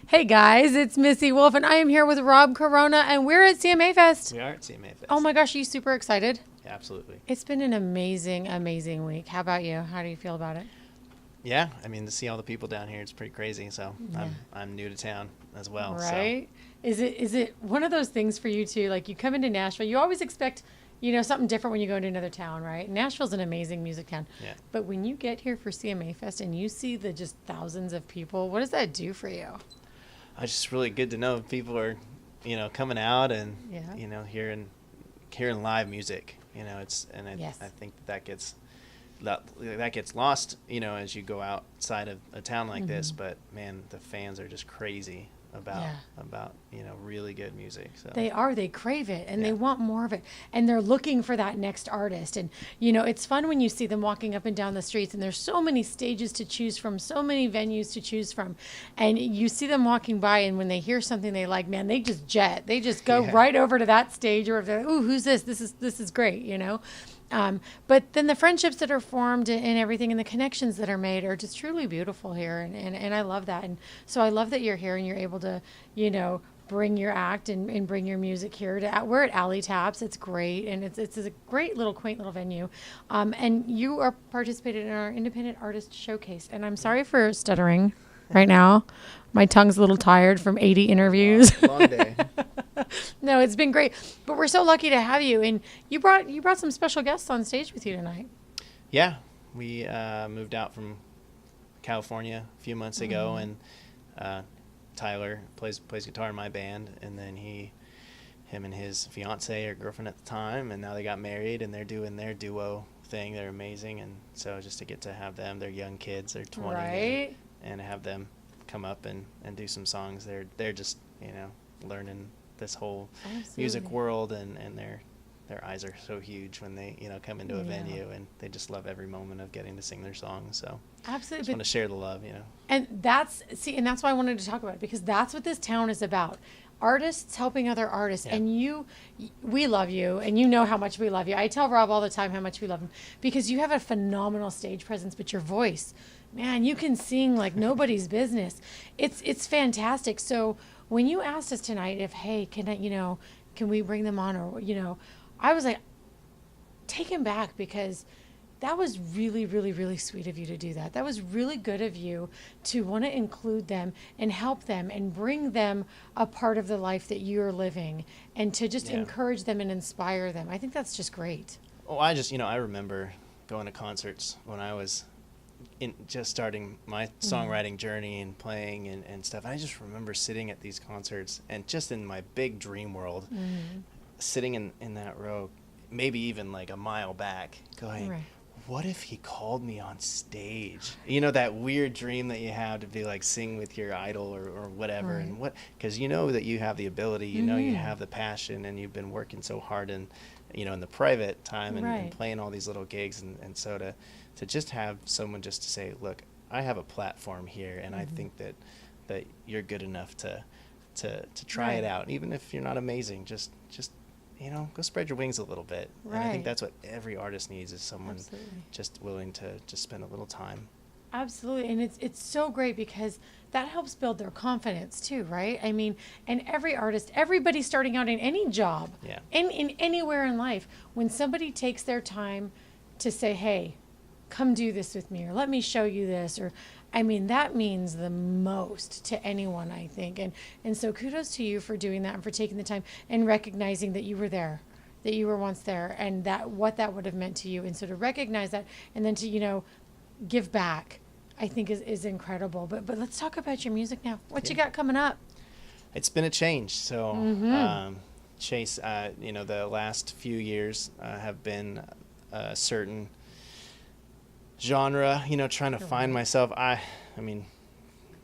Hey guys, it's Missy Wolf, and I am here with Rob Carona, and we're at CMA Fest. We are at CMA Fest. Oh my gosh, are you super excited? Yeah, absolutely. It's been an amazing, amazing week. How about you? How do you feel about it? Yeah, I mean, to see all the people down here, it's pretty crazy. So Yeah. I'm new to town as well. Right? Is it one of those things for you too? Like you come into Nashville, you always expect, something different when you go into another town, right? Nashville's an amazing music town. Yeah. But when you get here for CMA Fest and you see the just thousands of people, what does that do for you? It's just really good to know people are, coming out and, Yeah. hearing live music. Yes. I think that gets lost, as you go outside of a town like this. But man, the fans are just crazy about really good music. So They crave it and they Yeah. want more of it, and they're looking for that next artist. And it's fun when you see them walking up and down the streets, and there's so many stages to choose from, so many venues to choose from, and you see them walking by, and when they hear something they like, man, they just go Yeah. right over to that stage, or if they're, ooh, who's this is great. But then the friendships that are formed and everything, and the connections that are made are just truly beautiful here. And I love that. And so I love that you're here and you're able to, bring your act and bring your music here. We're at Alley Taps. It's great. And it's a great little quaint little venue. And you are participated in our Independent Artist Showcase. And I'm sorry for stuttering right now. My tongue's a little tired from 80 interviews. long day. No, it's been great, but we're so lucky to have you. And you brought some special guests on stage with you tonight. Yeah, we moved out from California a few months ago, and Tyler plays guitar in my band, and then him and his fiance or girlfriend at the time, and now they got married and they're doing their duo thing. They're amazing, and so just to get to have them, they're young kids, they're 20, Right. and have them come up and do some songs. They're just learning this whole music Absolutely. world, and their eyes are so huge when they come into a Yeah. venue, and they just love every moment of getting to sing their songs. So Absolutely. just want to share the love. And that's why I wanted to talk about it, because that's what this town is about. Artists helping other artists. Yeah. And we love you, and you know how much we love you. I tell Rob all the time how much we love him, because you have a phenomenal stage presence, but your voice, man, you can sing like nobody's business. It's fantastic. So when you asked us tonight if, hey, can we bring them on, or I was like taken back, because that was really, really, really sweet of you to do that. That was really good of you to want to include them and help them and bring them a part of the life that you're living, and to just Yeah. encourage them and inspire them. I think that's just great. Oh, I remember going to concerts when I was just starting my songwriting journey and playing and stuff. I just remember sitting at these concerts and just in my big dream world, sitting in that row, maybe even like a mile back, going, Right. what if he called me on stage? That weird dream that you have to be like sing with your idol or whatever. Right. And because that you have the ability, you have the passion, and you've been working so hard in the private time and Right. playing all these little gigs. And so to just have someone just to say, look, I have a platform here, and I think that you're good enough to try it Right. out. Even if you're not amazing, just go spread your wings a little bit. And I Right. think that's what every artist needs, is someone Absolutely. just willing to just spend a little time. Absolutely. And it's so great, because that helps build their confidence too, right? I mean, and every artist, everybody starting out in any job, Yeah. in anywhere in life, when somebody takes their time to say, hey, come do this with me, or let me show you this, or that means the most to anyone, I think. And so kudos to you for doing that and for taking the time and recognizing that you were there, that you were once there, and that what that would have meant to you. And so to recognize that, and then to give back, I think is incredible. But let's talk about your music now. What you got coming up? It's been a change. So, Chase, the last few years have been a certain genre, trying to find myself. I mean,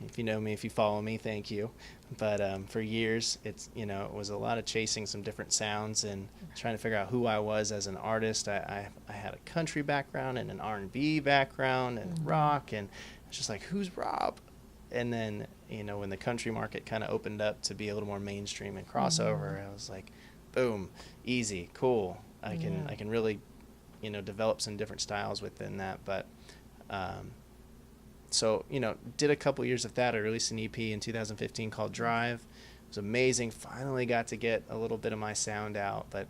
if you know me, if you follow me, thank you. But for years, it was a lot of chasing some different sounds and trying to figure out who I was as an artist. I had a country background and an R&B background and rock, and it's just like, who's Rob? And then, when the country market kind of opened up to be a little more mainstream and crossover, I was like, boom, easy, cool. I can really, develop some different styles within that. But so, did a couple years of that. I released an EP in 2015 called Drive. It was amazing. Finally got to get a little bit of my sound out. But,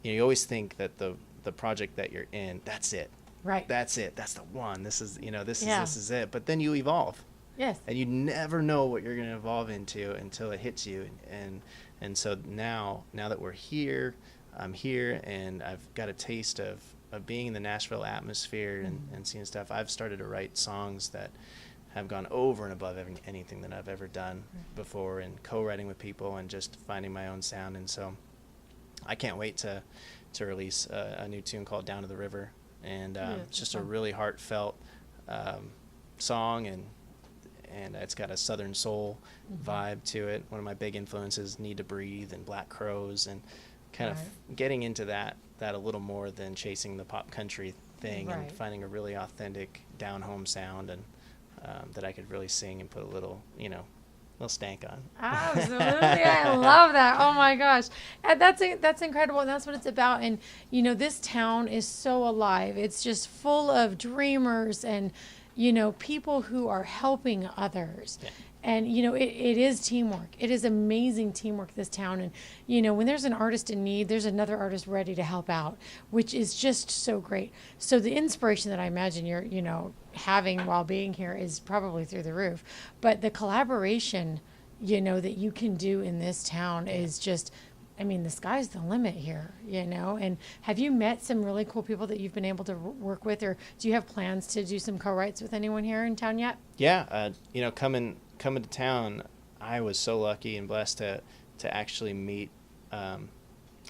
you always think that the project that you're in, that's it. Right. That's it. That's the one. This is, this is it. But then you evolve. Yes. And you never know what you're going to evolve into until it hits you. And so now that we're here, I'm here, and I've got a taste of being in the Nashville atmosphere and seeing stuff. I've started to write songs that have gone over and above anything that I've ever done before, and co-writing with people and just finding my own sound. And so I can't wait to release a new tune called Down to the River. And it's just a really heartfelt song, and it's got a Southern soul vibe to it. One of my big influences, Need to Breathe and Black Crowes, and kind of getting into that a little more than chasing the pop country thing, and finding a really authentic down-home sound, and that I could really sing and put a little stank on. Absolutely. I love that. Oh my gosh. And that's incredible. And that's what it's about. And, this town is so alive. It's just full of dreamers and, people who are helping others. Yeah. And, it is teamwork. It is amazing teamwork, this town. And, when there's an artist in need, there's another artist ready to help out, which is just so great. So the inspiration that I imagine you're, having while being here is probably through the roof. But the collaboration, that you can do in this town is just, the sky's the limit here, And have you met some really cool people that you've been able to work with, or do you have plans to do some co-writes with anyone here in town yet? Yeah, coming to town, I was so lucky and blessed to actually meet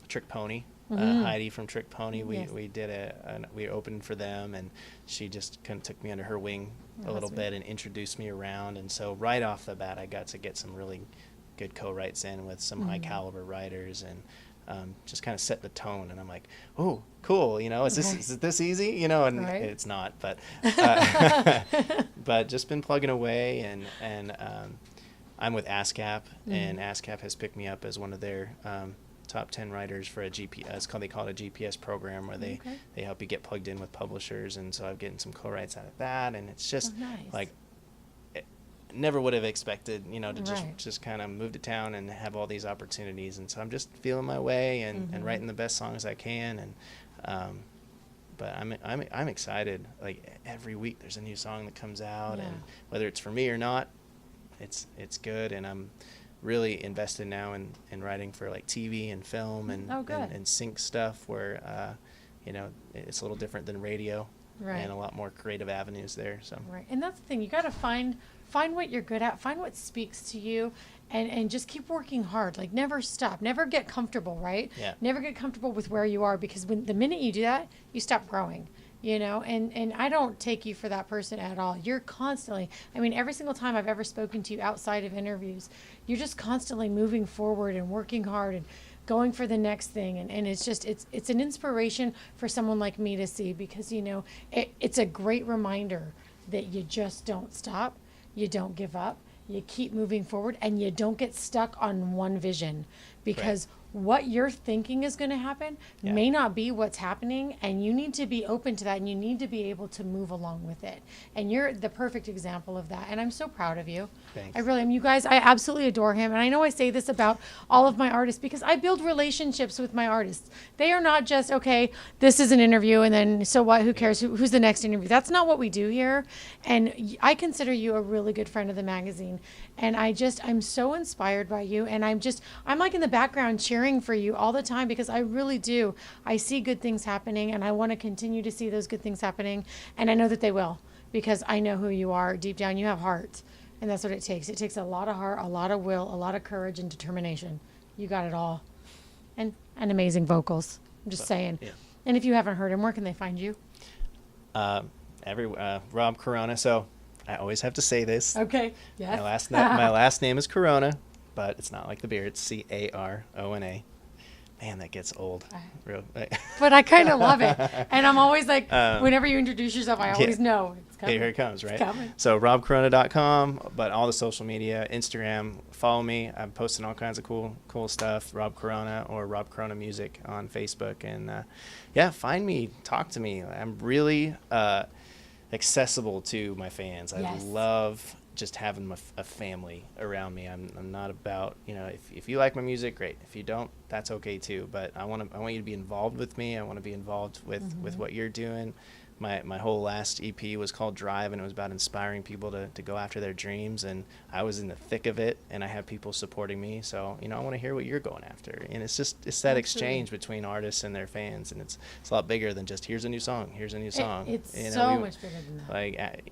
Trick Pony, Heidi from Trick Pony. We did we opened for them, and she just kind of took me under her wing a little bit and introduced me around. And so right off the bat, I got to get some really good co-writes in with some high caliber writers, and just kind of set the tone. And I'm like, oh, cool. Is this easy? And it's not, but but just been plugging away, and I'm with ASCAP, and ASCAP has picked me up as one of their top 10 writers for a GPS. They call it a GPS program, where they help you get plugged in with publishers. And so I'm getting some co-writes out of that, and it's just like, never would have expected, to just kind of move to town and have all these opportunities. And so I'm just feeling my way and writing the best songs I can. And but I'm excited. Like, every week there's a new song that comes out, and whether it's for me or not, it's good. And I'm really invested now in writing for like TV and film and sync stuff, where it's a little different than radio, and a lot more creative avenues there. So and that's the thing, you got to find what you're good at, find what speaks to you, and just keep working hard. Like, never stop, never get comfortable, right? Never get comfortable with where you are, because the minute you do that, you stop growing. And I don't take you for that person at all. You're constantly, every single time I've ever spoken to you outside of interviews, you're just constantly moving forward and working hard and going for the next thing. And it's just, it's an inspiration for someone like me to see, because, it's a great reminder that you just don't stop. You don't give up. You keep moving forward, and you don't get stuck on one vision, because what you're thinking is going to happen may not be what's happening, and you need to be open to that, and you need to be able to move along with it. And you're the perfect example of that, and I'm so proud of you. Thanks. I really am. You guys, I absolutely adore him, and I know I say this about all of my artists, because I build relationships with my artists. They are not just, okay, this is an interview, and then so what, who cares, who's the next interview? That's not what we do here. And I consider you a really good friend of the magazine, and I'm so inspired by you, and I'm like in the background cheering for you all the time, because I really do. I see good things happening, and I want to continue to see those good things happening, and I know that they will, because I know who you are. Deep down, you have heart, and that's what it takes. It takes a lot of heart, a lot of will, a lot of courage, and determination. You got it all. And amazing vocals. I'm just saying. Yeah. And if you haven't heard him, where can they find you? Rob Carona. So I always have to say this. Okay. Yes. My last name is Carona, but it's not like the beer. It's Carona. Man, that gets old. But I kind of love it. And I'm always like, whenever you introduce yourself, I always know it's coming. Here it comes, right? It's coming. So robcarona.com, but all the social media, Instagram, follow me. I'm posting all kinds of cool stuff. Rob Carona or Rob Carona Music on Facebook. And find me, talk to me. I'm really accessible to my fans. I Yes. love just having a family around me. I'm not about, if you like my music, great. If you don't, that's okay too. But I want you to be involved with me. I want to be involved with what you're doing. My whole last EP was called Drive, and it was about inspiring people to go after their dreams. And I was in the thick of it, and I have people supporting me. So, I want to hear what you're going after. And it's that Absolutely. exchange between artists and their fans. And it's a lot bigger than just, here's a new song, here's a new song. It's so much bigger than that.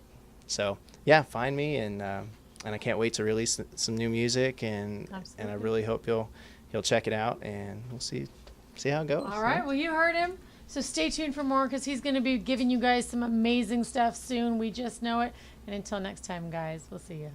So yeah, find me, and I can't wait to release some new music, and I really hope you'll check it out, and we'll see how it goes. All right, well, you heard him. So stay tuned for more, because he's going to be giving you guys some amazing stuff soon. We just know it. And until next time, guys, we'll see you.